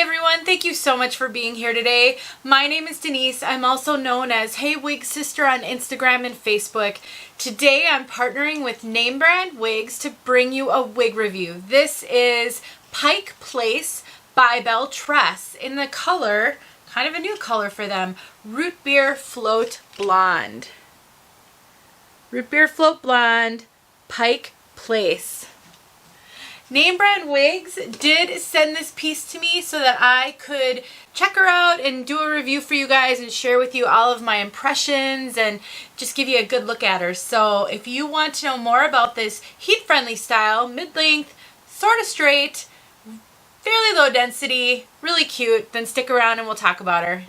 everyone, thank you so much for being here today. My name is Denise. I'm also known as heywigsister on Instagram and Facebook. Today I'm partnering with name brand wigs to bring you a wig review. This is Pike Place by Belle Tress in the color, kind of a new color for them, Root Beer Float Blonde. Root Beer Float Blonde, Pike Place. Name brand wigs did send this piece to me so that I could check her out and do a review for you guys and share with you all of my impressions and just give you a good look at her. So if you want to know more about this heat-friendly style, mid-length, sort of straight, fairly low density, really cute, then stick around and we'll talk about her.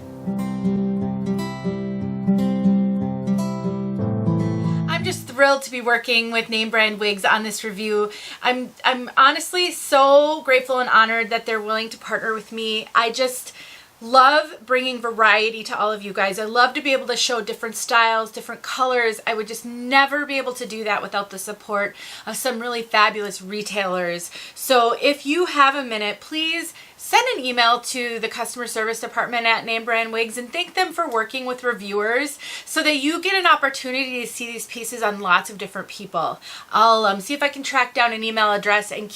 Just thrilled to be working with name brand wigs on this review. I'm honestly so grateful and honored that they're willing to partner with me. I just love bringing variety to all of you guys. I love to be able to show different styles, different colors. I would just never be able to do that without the support of some really fabulous retailers. So if you have a minute, please send an email to the customer service department at Name Brand Wigs and thank them for working with reviewers so that you get an opportunity to see these pieces on lots of different people. I'll see if I can track down an email address and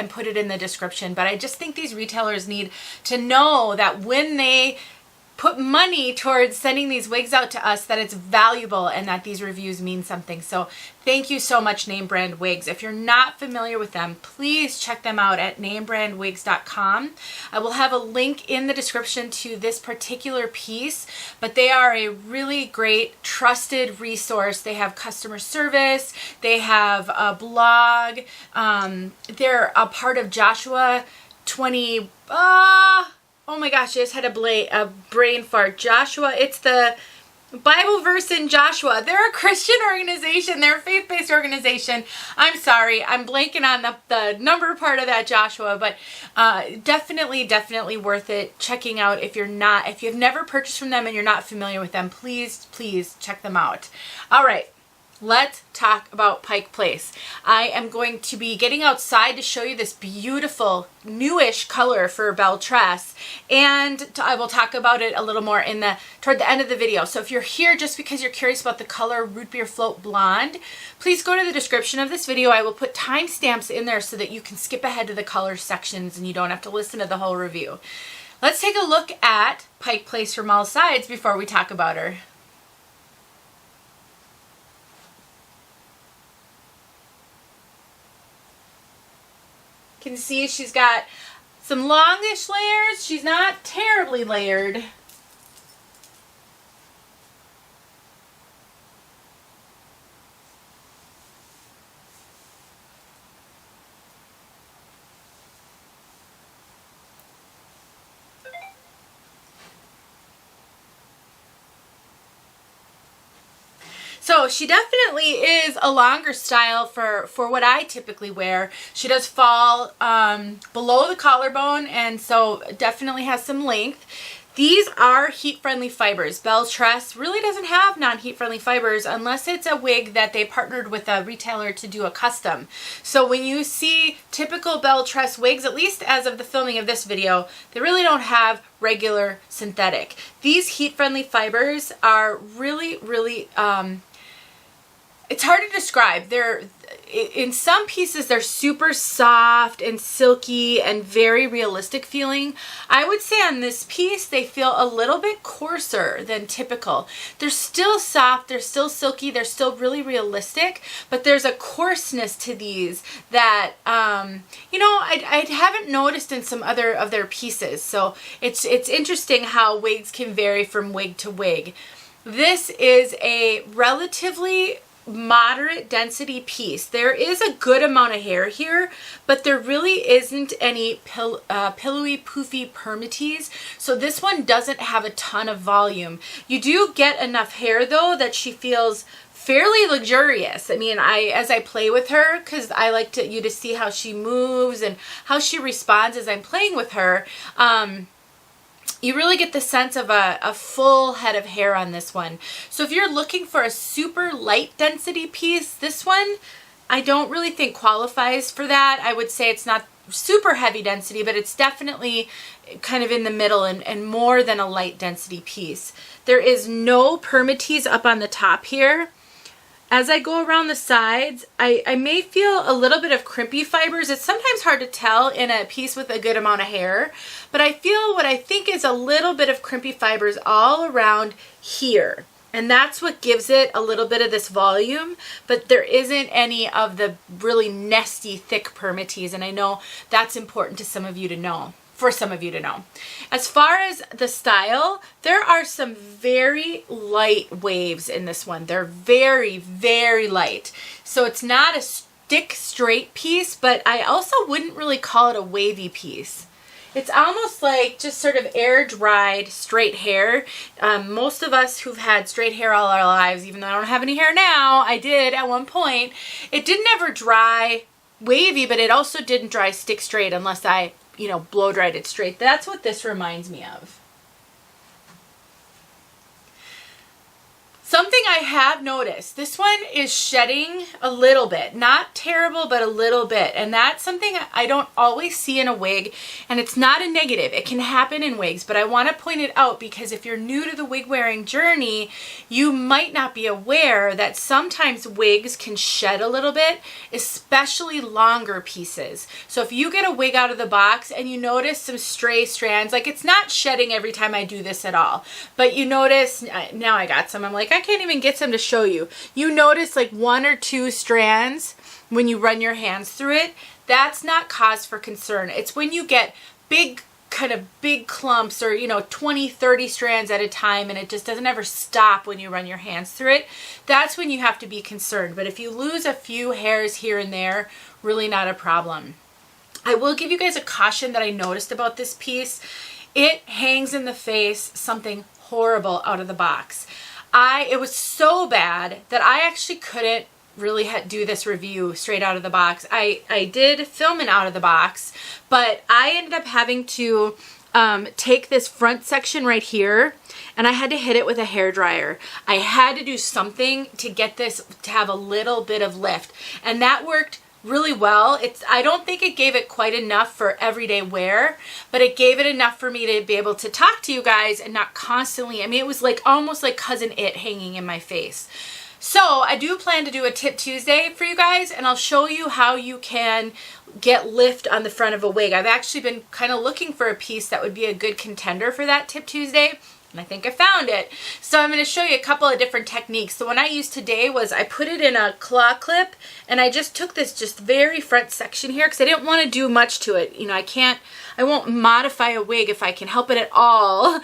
put it in the description. But I just think these retailers need to know that when they put money towards sending these wigs out to us, that it's valuable and that these reviews mean something. So thank you so much, Name Brand Wigs. If you're not familiar with them, please check them out at namebrandwigs.com. I will have a link in the description to this particular piece, but they are a really great, trusted resource. They have customer service, they have a blog, they're a part of Joshua 20, oh my gosh, I just had a brain fart. Joshua, it's the Bible verse in Joshua. They're a Christian organization. They're a faith-based organization. I'm sorry, I'm blanking on the number part of that Joshua, but definitely worth it checking out. If you've never purchased from them and you're not familiar with them, please check them out. All right. Let's talk about Pike Place. I am going to be getting outside to show you this beautiful newish color for Belle Tress, and I will talk about it a little more toward the end of the video. So if you're here just because you're curious about the color Root Beer Float Blonde, please go to the description of this video. I will put timestamps in there so that you can skip ahead to the color sections and you don't have to listen to the whole review. Let's take a look at Pike Place from all sides before we talk about her. Can see she's got some longish layers. She's not terribly layered. So she definitely is a longer style for what I typically wear. She does fall below the collarbone, and so definitely has some length. These are heat-friendly fibers. Belle Tress really doesn't have non-heat-friendly fibers unless it's a wig that they partnered with a retailer to do a custom. So when you see typical Belle Tress wigs, at least as of the filming of this video, they really don't have regular synthetic. These heat-friendly fibers are really it's hard to describe. In some pieces, they're super soft and silky and very realistic feeling. I would say on this piece, they feel a little bit coarser than typical. They're still soft, they're still silky, they're still really realistic, but there's a coarseness to these that, you know, I haven't noticed in some other of their pieces. So it's interesting how wigs can vary from wig to wig. This is a relatively moderate density piece. There is a good amount of hair here, but there really isn't any pillowy, poofy permatease. So this one doesn't have a ton of volume. You do get enough hair though that she feels fairly luxurious. I mean, as I play with her, because I like you to see how she moves and how she responds as I'm playing with her. You really get the sense of a full head of hair on this one. So if you're looking for a super light density piece, this one I don't really think qualifies for that. I would say it's not super heavy density, but it's definitely kind of in the middle and more than a light density piece. There is no permatease up on the top here. As I go around the sides, I may feel a little bit of crimpy fibers. It's sometimes hard to tell in a piece with a good amount of hair, but I feel what I think is a little bit of crimpy fibers all around here. And that's what gives it a little bit of this volume, but there isn't any of the really nesty, thick permatease. And I know that's important to some of you to know. For some of you to know. As far as the style, there are some very light waves in this one. They're very, very light. So it's not a stick straight piece, but I also wouldn't really call it a wavy piece. It's almost like just sort of air dried straight hair. Most of us who've had straight hair all our lives, even though I don't have any hair now, I did at one point. It didn't ever dry wavy, but it also didn't dry stick straight unless I blow dried it straight. That's what this reminds me of. Something I have noticed, this one is shedding a little bit. Not terrible, but a little bit. And that's something I don't always see in a wig. And it's not a negative. It can happen in wigs. But I want to point it out because if you're new to the wig wearing journey, you might not be aware that sometimes wigs can shed a little bit, especially longer pieces. So if you get a wig out of the box and you notice some stray strands, like it's not shedding every time I do this at all. But you notice, now I got some, I'm like, I can't even get some to show you. You notice like 1 or 2 strands when you run your hands through it. That's not cause for concern. It's when you get big clumps or 20, 30 strands at a time and it just doesn't ever stop when you run your hands through it. That's when you have to be concerned. But if you lose a few hairs here and there, really not a problem. I will give you guys a caution that I noticed about this piece. It hangs in the face something horrible out of the box. It was so bad that I actually couldn't really do this review straight out of the box. I did film it out of the box, but I ended up having to take this front section right here and I had to hit it with a hairdryer. I had to do something to get this to have a little bit of lift, and that worked really well. I don't think it gave it quite enough for everyday wear, but it gave it enough for me to be able to talk to you guys and not constantly, it was like almost like Cousin It hanging in my face. So I do plan to do a Tip Tuesday for you guys, and I'll show you how you can get lift on the front of a wig. I've actually been kind of looking for a piece that would be a good contender for that Tip Tuesday. And I think I found it. So I'm going to show you a couple of different techniques. The one I used today was I put it in a claw clip and I just took this just very front section here because I didn't want to do much to it. I won't modify a wig if I can help it at all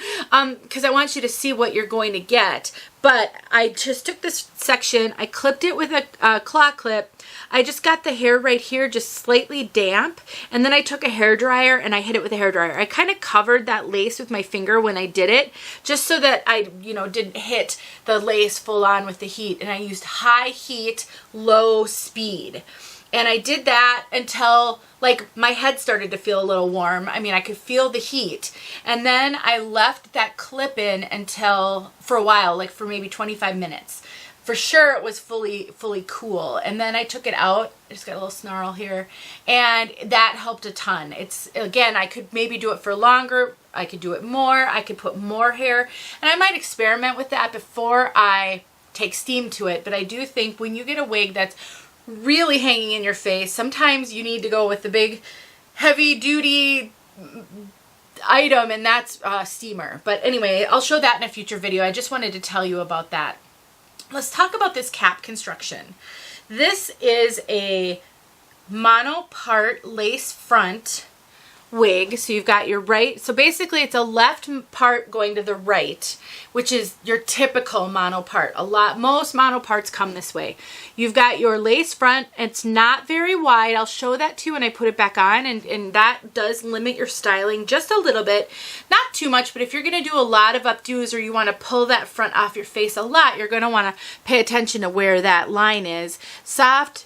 because I want you to see what you're going to get. But I just took this section, I clipped it with a claw clip. I just got the hair right here just slightly damp, and then I took a hairdryer and I hit it with a hairdryer. I kind of covered that lace with my finger when I did it, just so that I, didn't hit the lace full on with the heat. And I used high heat, low speed. And I did that until like my head started to feel a little warm. I could feel the heat. And then I left that clip in for a while, like for maybe 25 minutes. For sure it was fully cool. And then I took it out. I just got a little snarl here. And that helped a ton. Again, I could maybe do it for longer. I could do it more. I could put more hair. And I might experiment with that before I take steam to it. But I do think when you get a wig that's really hanging in your face, sometimes you need to go with the big heavy duty item, and that's steamer. But anyway, I'll show that in a future video. I just wanted to tell you about that. Let's talk about this cap construction. This is a monopart lace front wig. So you've got your right, so basically it's a left part going to the right, which is your typical monopart. Most monoparts come this way. You've got your lace front. It's not very wide. I'll show that too when I put it back on, and that does limit your styling just a little bit. Not too much, but if you're going to do a lot of updos or you want to pull that front off your face a lot, you're going to want to pay attention to where that line is. Soft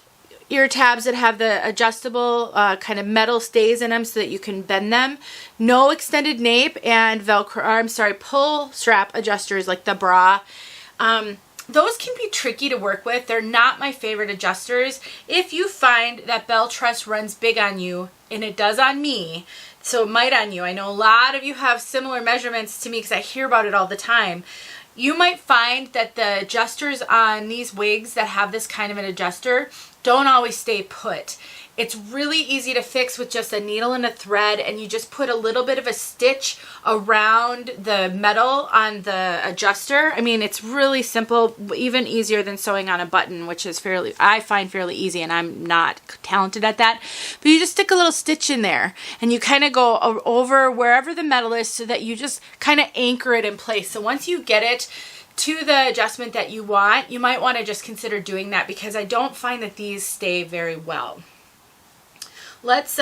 ear tabs that have the adjustable kind of metal stays in them so that you can bend them. No extended nape and Velcro, pull strap adjusters like the bra. those can be tricky to work with. They're not my favorite adjusters. If you find that Belle Tress runs big on you, and it does on me, so it might on you. I know a lot of you have similar measurements to me because I hear about it all the time. You might find that the adjusters on these wigs that have this kind of an adjuster don't always stay put. It's really easy to fix with just a needle and a thread, and you just put a little bit of a stitch around the metal on the adjuster. I mean, it's really simple, even easier than sewing on a button, which is I find fairly easy, and I'm not talented at that. But you just stick a little stitch in there, and you kind of go over wherever the metal is so that you just kind of anchor it in place. So once you get it to the adjustment that you want, you might want to just consider doing that, because I don't find that these stay very well. Let's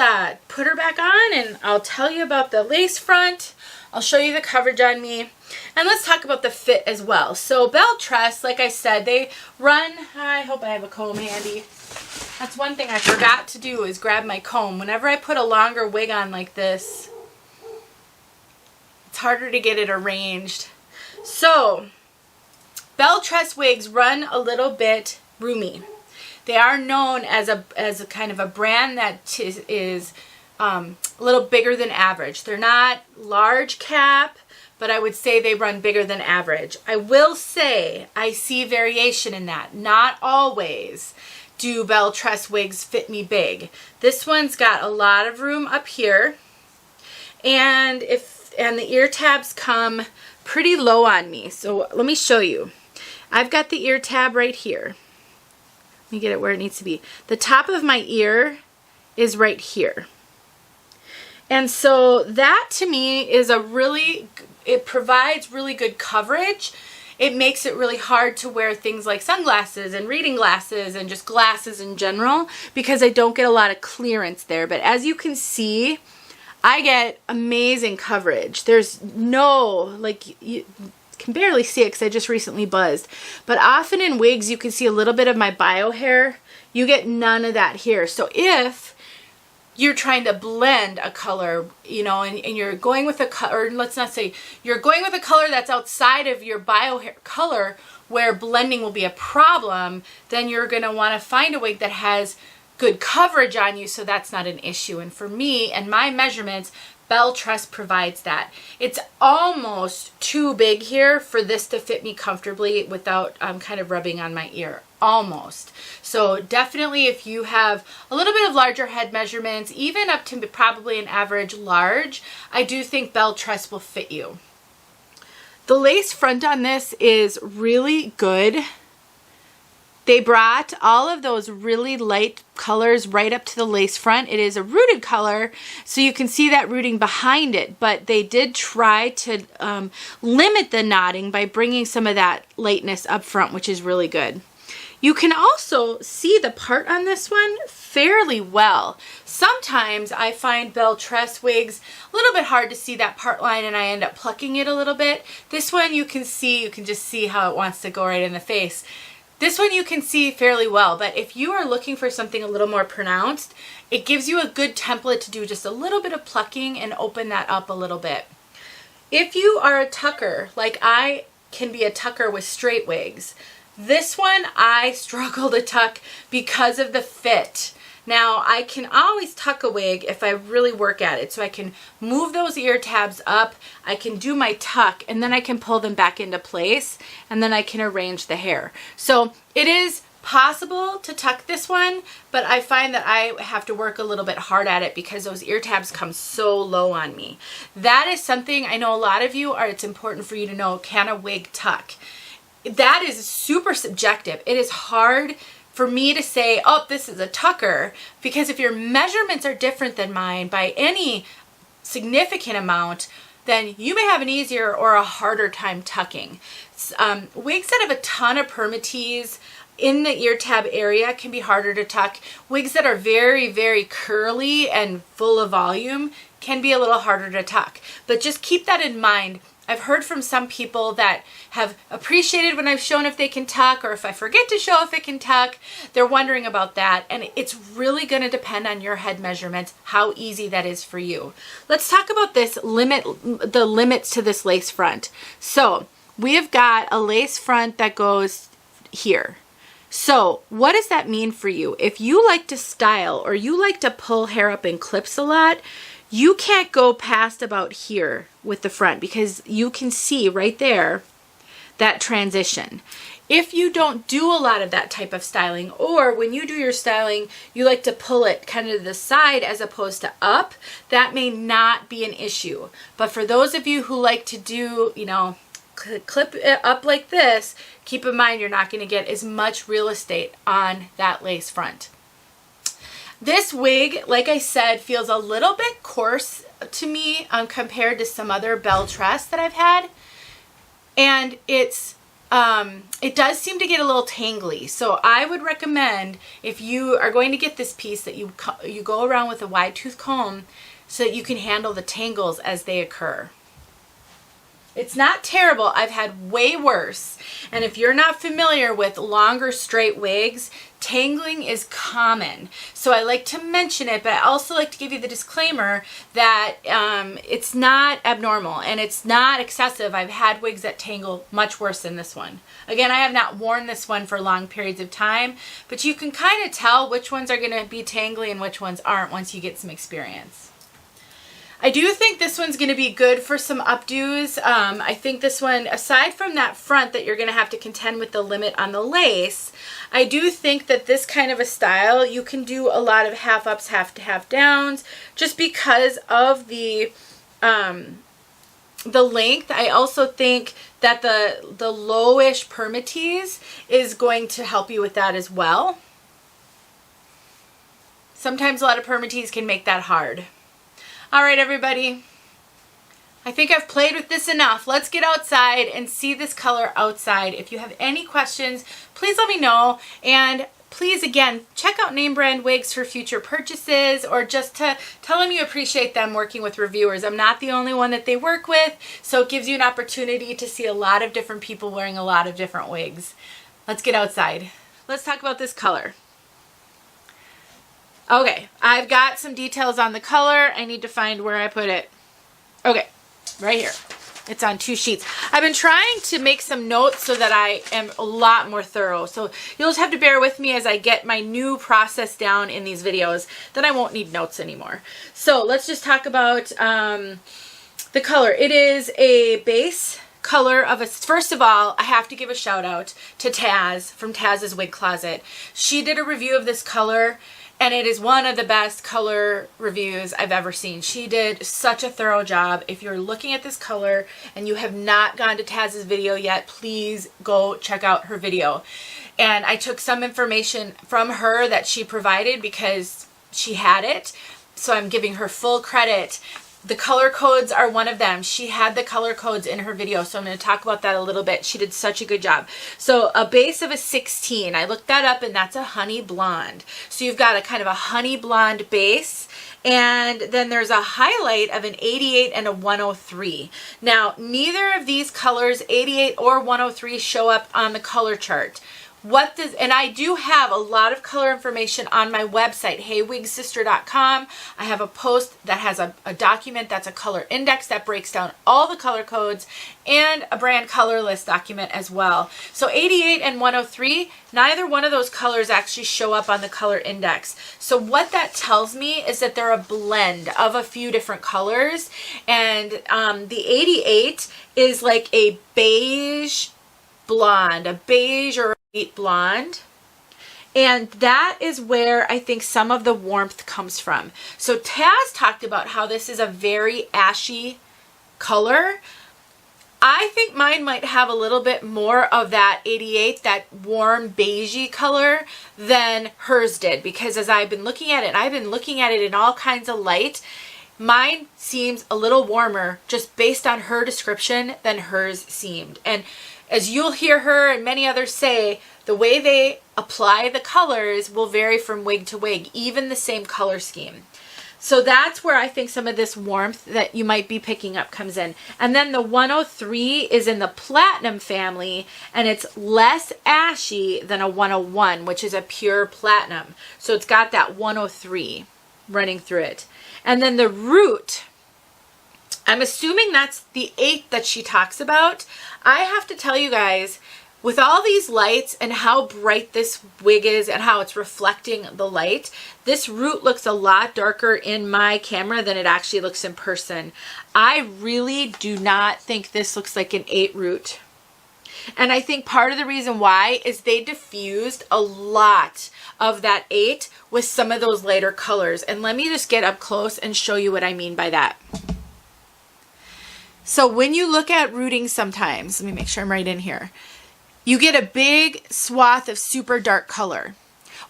put her back on, and I'll tell you about the lace front. I'll show you the coverage on me, and let's talk about the fit as well. So Belle Tress, like I said, they run, I hope I have a comb handy. That's one thing I forgot to do, is grab my comb. Whenever I put a longer wig on like this, it's harder to get it arranged. So Belle Tress wigs run a little bit roomy. They are known as a kind of a brand that is a little bigger than average. They're not large cap, but I would say they run bigger than average. I will say I see variation in that. Not always do Belle Tress wigs fit me big. This one's got a lot of room up here, and the ear tabs come pretty low on me. So let me show you. I've got the ear tab right here. Let me get it where it needs to be. The top of my ear is right here. And so that to me is it provides really good coverage. It makes it really hard to wear things like sunglasses and reading glasses and just glasses in general, because I don't get a lot of clearance there. But as you can see, I get amazing coverage. There's no, you can barely see it because I just recently buzzed. But often in wigs, you can see a little bit of my bio hair. You get none of that here. So if you're trying to blend a color, you know, and you're going with a color, or let's not say, you're going with a color that's outside of your bio hair color where blending will be a problem, then you're going to want to find a wig that has good coverage on you, so that's not an issue. And for me and my measurements, Belle Tress provides that. It's almost too big here for this to fit me comfortably without kind of rubbing on my ear. Almost. So definitely if you have a little bit of larger head measurements, even up to probably an average large, I do think Belle Tress will fit you. The lace front on this is really good. They brought all of those really light colors right up to the lace front. It is a rooted color, so you can see that rooting behind it, but they did try to limit the knotting by bringing some of that lightness up front, which is really good. You can also see the part on this one fairly well. Sometimes I find Belle Tress wigs a little bit hard to see that part line, and I end up plucking it a little bit. This one you can see, you can just see how it wants to go right in the face. This one you can see fairly well, but if you are looking for something a little more pronounced, it gives you a good template to do just a little bit of plucking and open that up a little bit. If you are a tucker, like I can be a tucker with straight wigs, this one I struggle to tuck because of the fit. Now, I can always tuck a wig if I really work at it. So I can move those ear tabs up, I can do my tuck, and then I can pull them back into place, and then I can arrange the hair. So it is possible to tuck this one, but I find that I have to work a little bit hard at it because those ear tabs come so low on me. That is something I know a lot of you it's important for you to know, can a wig tuck? That is super subjective. It is hard for me to say, oh, this is a tucker, because if your measurements are different than mine by any significant amount, then you may have an easier or a harder time tucking. Wigs that have a ton of permatease in the ear tab area can be harder to tuck. Wigs that are very, very curly and full of volume can be a little harder to tuck. But just keep that in mind. I've heard from some people that have appreciated when I've shown if they can tuck, or if I forget to show if it can tuck, they're wondering about that. And it's really going to depend on your head measurements, how easy that is for you. Let's talk about the limits to this lace front. So we have got a lace front that goes here. So what does that mean for you? If you like to style or you like to pull hair up in clips a lot, you can't go past about here with the front because you can see right there that transition. If you don't do a lot of that type of styling, or when you do your styling, you like to pull it kind of to the side as opposed to up, that may not be an issue. But for those of you who like to do, you know, clip it up like this, keep in mind you're not going to get as much real estate on that lace front. This wig, like I said, feels a little bit coarse to me compared to some other Belle Tress that I've had. And it does seem to get a little tangly. So I would recommend, if you are going to get this piece, that you go around with a wide tooth comb so that you can handle the tangles as they occur. It's not terrible. I've had way worse. And if you're not familiar with longer straight wigs, tangling is common. So I like to mention it, but I also like to give you the disclaimer that it's not abnormal and it's not excessive. I've had wigs that tangle much worse than this one. Again, I have not worn this one for long periods of time, but you can kind of tell which ones are going to be tangly and which ones aren't once you get some experience. I do think this one's going to be good for some updos. I think this one, aside from that front that you're going to have to contend with the limit on the lace, I do think that this kind of a style, you can do a lot of half ups, half downs, just because of the length. I also think that the lowish permatease is going to help you with that as well. Sometimes a lot of permatease can make that hard. All right, everybody, I think I've played with this enough. Let's get outside and see this color outside. If you have any questions, please let me know. And please, again, check out name brand wigs for future purchases, or just to tell them you appreciate them working with reviewers. I'm not the only one that they work with, so it gives you an opportunity to see a lot of different people wearing a lot of different wigs. Let's get outside. Let's talk about this color. Okay, I've got some details on the color. I need to find where I put it. Okay, right here. It's on 2 sheets. I've been trying to make some notes so that I am a lot more thorough. So you'll just have to bear with me as I get my new process down in these videos. Then I won't need notes anymore. So let's just talk about the color. It is a base color of a, first of all, I have to give a shout out to Taz from Taz's Wig Closet. She did a review of this color, and it is one of the best color reviews I've ever seen. She did such a thorough job. If you're looking at this color and you have not gone to Taz's video yet, please go check out her video. And I took some information from her that she provided because she had it. So I'm giving her full credit. The color codes are one of them. She had the color codes in her video, so I'm going to talk about that a little bit. She did such a good job. So a base of a 16. I looked that up, and that's a honey blonde. So you've got a kind of a honey blonde base, and then there's a highlight of an 88 and a 103. Now, neither of these colors, 88 or 103, show up on the color chart. And I do have a lot of color information on my website, heywigsister.com. I have a post that has a document that's a color index that breaks down all the color codes, and a brand color list document as well. So 88 and 103, neither one of those colors actually show up on the color index. So what that tells me is that they're a blend of a few different colors, and the 88 is like a beige blonde, a beige or blonde, and that is where I think some of the warmth comes from. So Taz talked about how this is a very ashy color. I think mine might have a little bit more of that 88, that warm beigey color, than hers did, because as I've been looking at it, I've been looking at it in all kinds of light. Mine seems a little warmer just based on her description than hers seemed. And as you'll hear her and many others say, the way they apply the colors will vary from wig to wig, even the same color scheme. So that's where I think some of this warmth that you might be picking up comes in. And then the 103 is in the platinum family, and it's less ashy than a 101, which is a pure platinum. So it's got that 103 running through it. And then the root, I'm assuming that's the 8 that she talks about. I have to tell you guys, With all these lights and how bright this wig is and how it's reflecting the light, this root looks a lot darker in my camera than it actually looks in person. I really do not think this looks like an 8 root. And I think part of the reason why is they diffused a lot of that 8 with some of those lighter colors. And let me just get up close and show you what I mean by that. So when you look at rooting sometimes, let me make sure I'm right in here, you get a big swath of super dark color.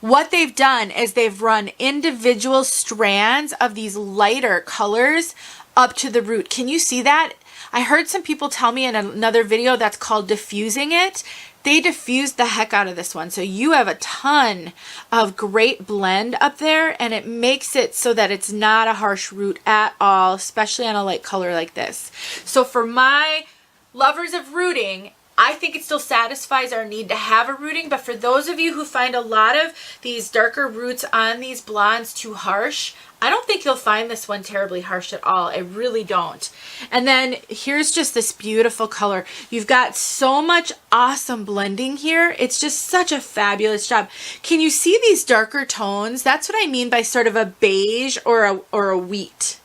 What they've done is they've run individual strands of these lighter colors up to the root. Can you see that? I heard some people tell me in another video that's called diffusing it. They diffused the heck out of this one. So you have a ton of great blend up there, and it makes it so that it's not a harsh root at all, especially on a light color like this. So for my lovers of rooting, I think it still satisfies our need to have a rooting, but for those of you who find a lot of these darker roots on these blondes too harsh, I don't think you'll find this one terribly harsh at all. I really don't. And then here's just this beautiful color. You've got so much awesome blending here. It's just such a fabulous job. Can you see these darker tones? That's what I mean by sort of a beige or a wheat.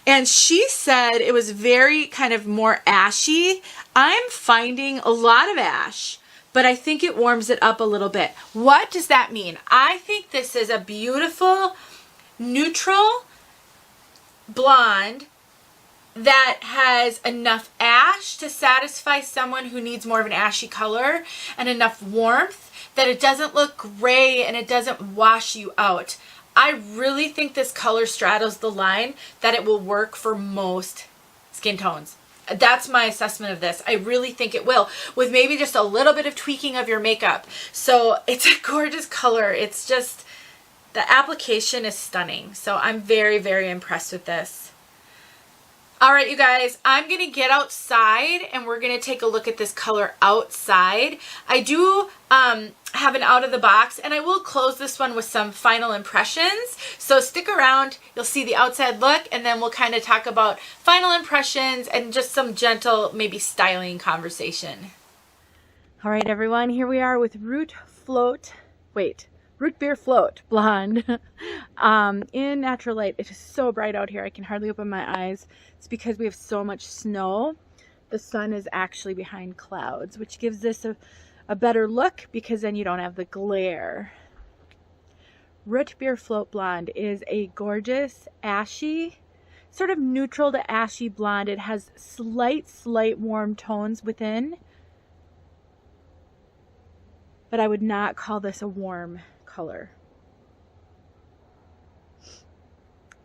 And she said it was very kind of more ashy. I'm finding a lot of ash, but I think it warms it up a little bit. What does that mean? I think this is a beautiful neutral blonde that has enough ash to satisfy someone who needs more of an ashy color and enough warmth that it doesn't look gray and it doesn't wash you out. I really think this color straddles the line that it will work for most skin tones. That's my assessment of this. I really think it will, with maybe just a little bit of tweaking of your makeup. So it's a gorgeous color. It's just, the application is stunning. So I'm very, very impressed with this. All right, you guys, I'm going to get outside and we're going to take a look at this color outside. I do have an out of the box, and I will close this one with some final impressions. So stick around, you'll see the outside look, and then we'll kind of talk about final impressions and just some gentle, maybe styling conversation. All right, everyone, here we are with Root Beer Float Blonde in natural light. It is so bright out here, I can hardly open my eyes. It's because we have so much snow. The sun is actually behind clouds, which gives this a better look because then you don't have the glare. Root Beer Float Blonde is a gorgeous ashy, sort of neutral to ashy blonde. It has slight warm tones within, but I would not call this a warm color.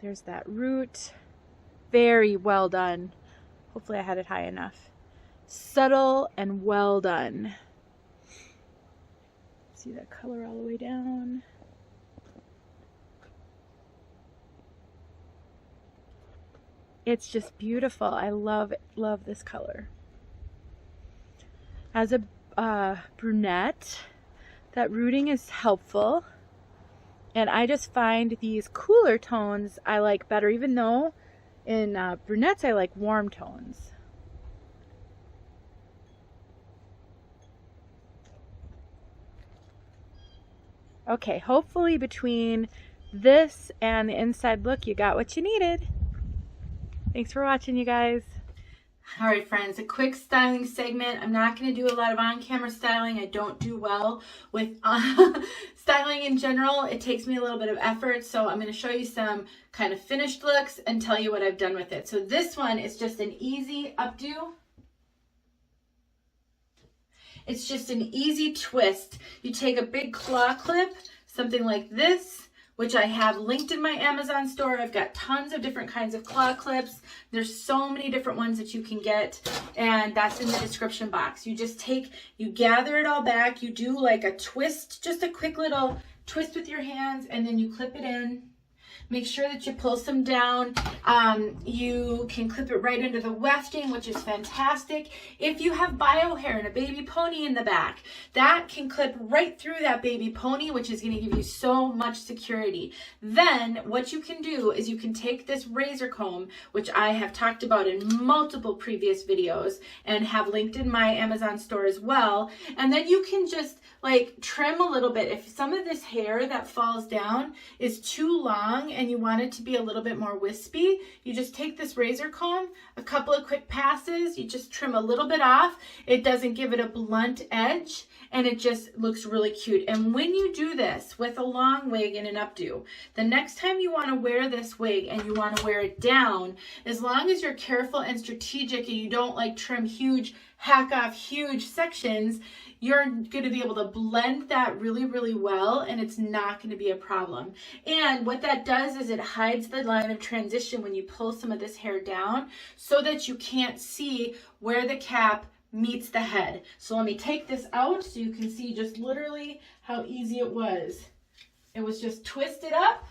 There's that root. Very well done. Hopefully I had it high enough. Subtle and well done. See that color all the way down. It's just beautiful. I love this color. As a brunette, that rooting is helpful, and I just find these cooler tones I like better, even though in brunettes I like warm tones. Okay, hopefully between this and the inside look you got what you needed. Thanks for watching, you guys. All right, friends, a quick styling segment. I'm not going to do a lot of on-camera styling. I don't do well with styling in general. It takes me a little bit of effort, so I'm going to show you some kind of finished looks and tell you what I've done with it. So this one is just an easy updo. It's just an easy twist. You take a big claw clip, something like this, which I have linked in my Amazon store. I've got tons of different kinds of claw clips. There's so many different ones that you can get, and that's in the description box. You just you gather it all back, you do like a twist, just a quick little twist with your hands, and then you clip it in. Make sure that you pull some down. You can clip it right into the wefting, which is fantastic. If you have bio hair and a baby pony in the back, that can clip right through that baby pony, which is going to give you so much security. Then what you can do is you can take this razor comb, which I have talked about in multiple previous videos and have linked in my Amazon store as well, and then you can just like trim a little bit. If some of this hair that falls down is too long and you want it to be a little bit more wispy, you just take this razor comb, a couple of quick passes, you just trim a little bit off. It doesn't give it a blunt edge and it just looks really cute. And when you do this with a long wig and an updo, the next time you want to wear this wig and you want to wear it down, as long as you're careful and strategic and you don't like trim huge, hack off huge sections, you're going to be able to blend that really, really well, and it's not going to be a problem. And what that does is it hides the line of transition when you pull some of this hair down so that you can't see where the cap meets the head. So let me take this out so you can see just literally how easy it was. It was just twisted up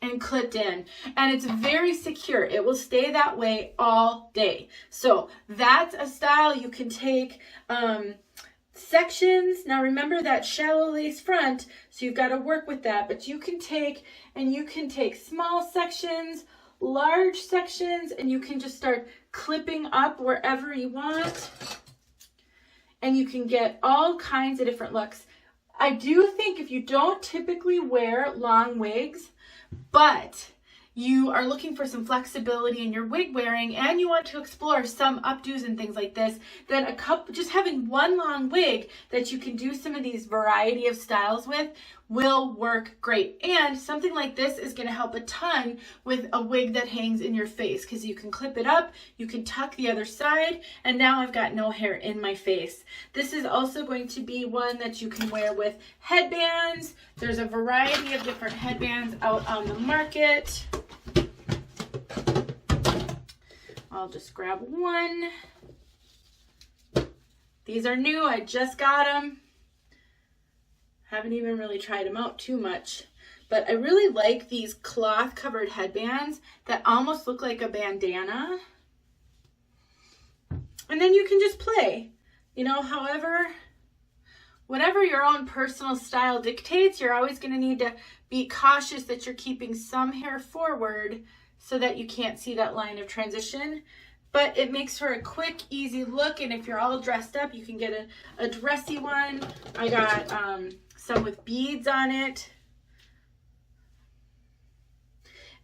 and clipped in, and it's very secure. It will stay that way all day. So that's a style you can take. Sections, now remember that shallow lace front, so you've got to work with that, but you can take small sections, large sections, and you can just start clipping up wherever you want, and you can get all kinds of different looks. I do think if you don't typically wear long wigs, but you are looking for some flexibility in your wig wearing and you want to explore some updos and things like this, then just having one long wig that you can do some of these variety of styles with will work great. And something like this is going to help a ton with a wig that hangs in your face, because you can clip it up, you can tuck the other side, and now I've got no hair in my face. This is also going to be one that you can wear with headbands. There's a variety of different headbands out on the market. I'll just grab one. These are new, I just got them. Haven't even really tried them out too much, but I really like these cloth covered headbands that almost look like a bandana. And then you can just play, you know, whatever your own personal style dictates. You're always going to need to be cautious that you're keeping some hair forward so that you can't see that line of transition. But it makes for a quick, easy look, and if you're all dressed up, you can get a dressy one. I got some with beads on it.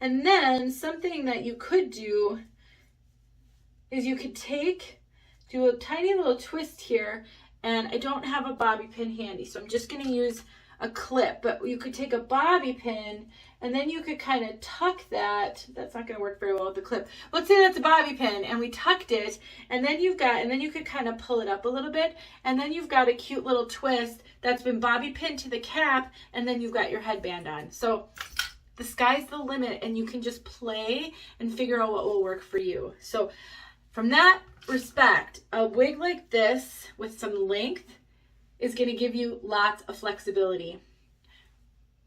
And then something that you could do is you could do a tiny little twist here, and I don't have a bobby pin handy, so I'm just going to use a clip, but you could take a bobby pin and then you could kind of tuck that. That's not going to work very well with the clip. Let's say that's a bobby pin and we tucked it, and then you could kind of pull it up a little bit, and then you've got a cute little twist that's been bobby pinned to the cap, and then you've got your headband on. So the sky's the limit, and you can just play and figure out what will work for you. So from that respect, a wig like this with some length is going to give you lots of flexibility.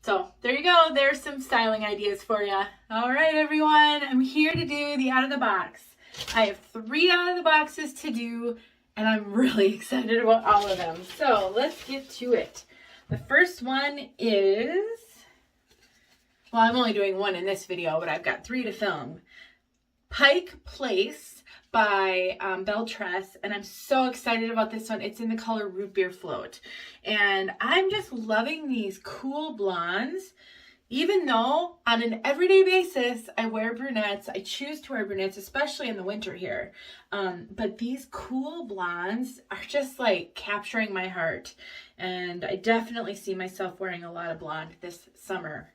So there you go. There's some styling ideas for you. All right, everyone. I'm here to do the out of the box. I have 3 out of the boxes to do, and I'm really excited about all of them. So let's get to it. The first one is, well, I'm only doing 1 in this video, but I've got 3 to film. Pike Place by Belle Tress, and I'm so excited about this one. It's in the color Root Beer Float, and I'm just loving these cool blondes. Even though on an everyday basis I wear brunettes, I choose to wear brunettes, especially in the winter here, but these cool blondes are just like capturing my heart, and I definitely see myself wearing a lot of blonde this summer.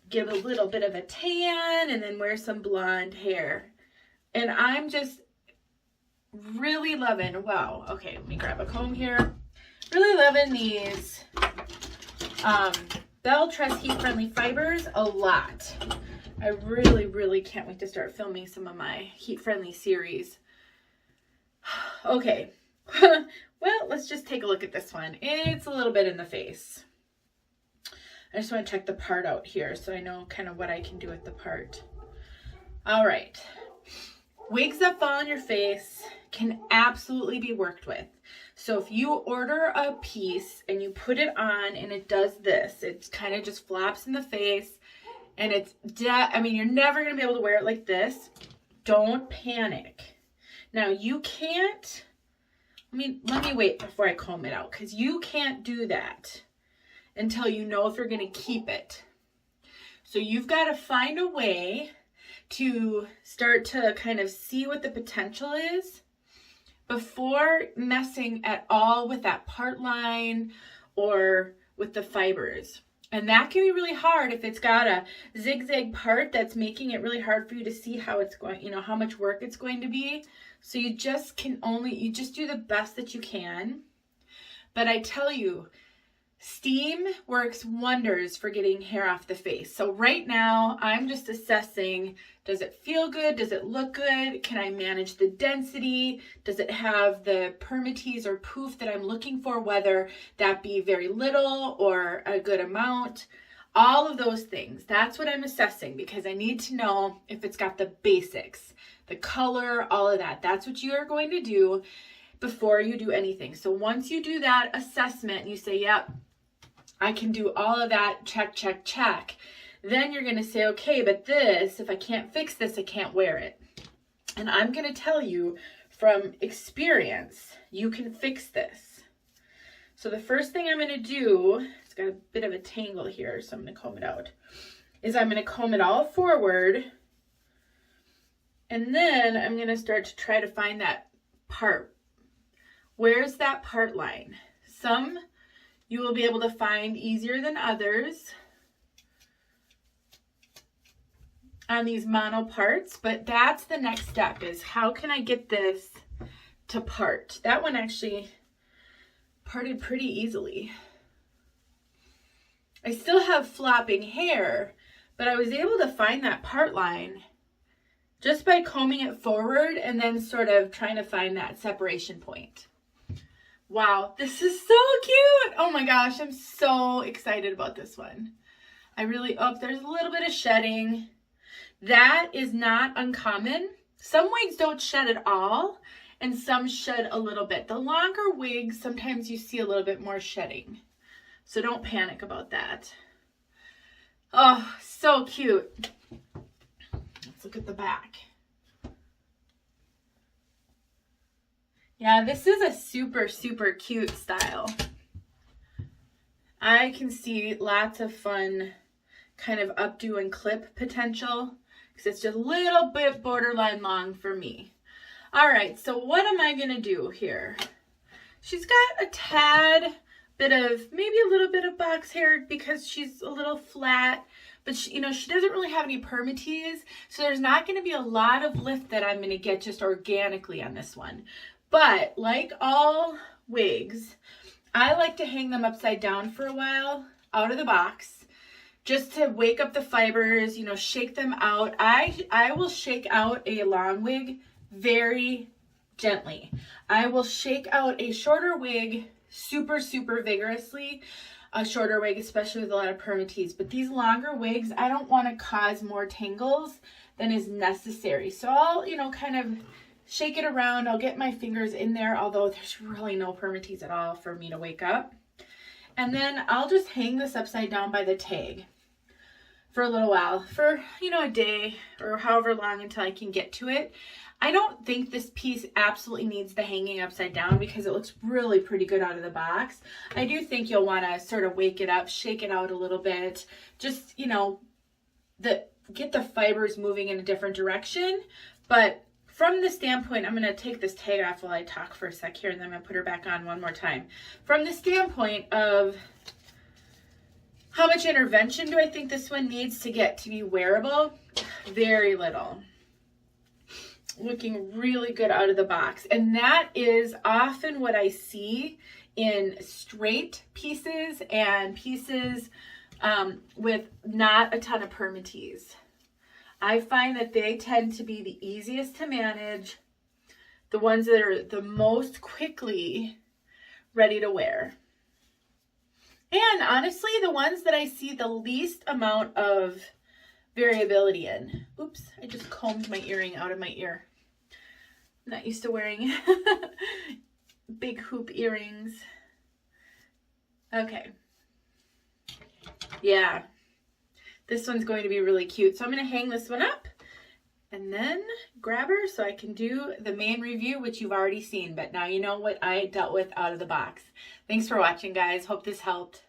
Give a little bit of a tan and then wear some blonde hair. And I'm just really loving, wow, okay, let me grab a comb here. Really loving these Belle Tress Heat Friendly Fibers a lot. I really, really can't wait to start filming some of my Heat Friendly series. Okay, well, let's just take a look at this one. It's a little bit in the face. I just want to check the part out here so I know kind of what I can do with the part. All right. Wigs that fall on your face can absolutely be worked with. So if you order a piece and you put it on and it does this, it kind of just flops in the face and it's, I mean, you're never going to be able to wear it like this. Don't panic. Now you can't, let me wait before I comb it out, because you can't do that until you know if you're going to keep it. So you've got to find a way to start to kind of see what the potential is before messing at all with that part line or with the fibers. And that can be really hard if it's got a zigzag part that's making it really hard for you to see how it's going, you know, how much work it's going to be. So you just do the best that you can. But I tell you, steam works wonders for getting hair off the face. So right now I'm just assessing, does it feel good? Does it look good? Can I manage the density? Does it have the permatease or poof that I'm looking for, whether that be very little or a good amount? All of those things. That's what I'm assessing, because I need to know if it's got the basics, the color, all of that. That's what you are going to do before you do anything. So once you do that assessment and you say, yep, I can do all of that, check, check, check. Then you're going to say, okay, but this, if I can't fix this, I can't wear it. And I'm going to tell you from experience, you can fix this. So the first thing I'm going to do, it's got a bit of a tangle here, so I'm going to comb it out, is I'm going to comb it all forward. And then I'm going to start to try to find that part. Where's that part line? Some you will be able to find easier than others on these mono parts, but that's the next step, is how can I get this to part? That one actually parted pretty easily. I still have flopping hair, but I was able to find that part line just by combing it forward and then sort of trying to find that separation point. Wow, this is so cute. Oh my gosh, I'm so excited about this one. There's a little bit of shedding. That is not uncommon. Some wigs don't shed at all, and some shed a little bit. The longer wigs, sometimes you see a little bit more shedding. So don't panic about that. Oh, so cute. Let's look at the back. Yeah, this is a super, super cute style. I can see lots of fun kind of updo and clip potential, because it's just a little bit borderline long for me. All right, so what am I going to do here? She's got a tad bit of, maybe a little bit of box hair because she's a little flat, but she doesn't really have any permatease, so there's not going to be a lot of lift that I'm going to get just organically on this one. But like all wigs, I like to hang them upside down for a while out of the box just to wake up the fibers, shake them out. I will shake out a long wig very gently. I will shake out a shorter wig super, super vigorously, a shorter wig, especially with a lot of permatease. But these longer wigs, I don't want to cause more tangles than is necessary. So I'll, kind of shake it around. I'll get my fingers in there, although there's really no permatease at all for me to wake up. And then I'll just hang this upside down by the tag for a little while, for, a day or however long until I can get to it. I don't think this piece absolutely needs the hanging upside down because it looks really pretty good out of the box. I do think you'll want to sort of wake it up, shake it out a little bit, just, get the fibers moving in a different direction. But from the standpoint, I'm going to take this tag off while I talk for a sec here, and then I'm going to put her back on one more time. From the standpoint of how much intervention do I think this one needs to get to be wearable? Very little. Looking really good out of the box. And that is often what I see in straight pieces and pieces with not a ton of permatease. I find that they tend to be the easiest to manage, the ones that are the most quickly ready to wear. And honestly, the ones that I see the least amount of variability in. Oops, I just combed my earring out of my ear. I'm not used to wearing big hoop earrings. Okay. Yeah. This one's going to be really cute. So I'm going to hang this one up and then grab her so I can do the main review, which you've already seen, but now you know what I dealt with out of the box. Thanks for watching, guys. Hope this helped.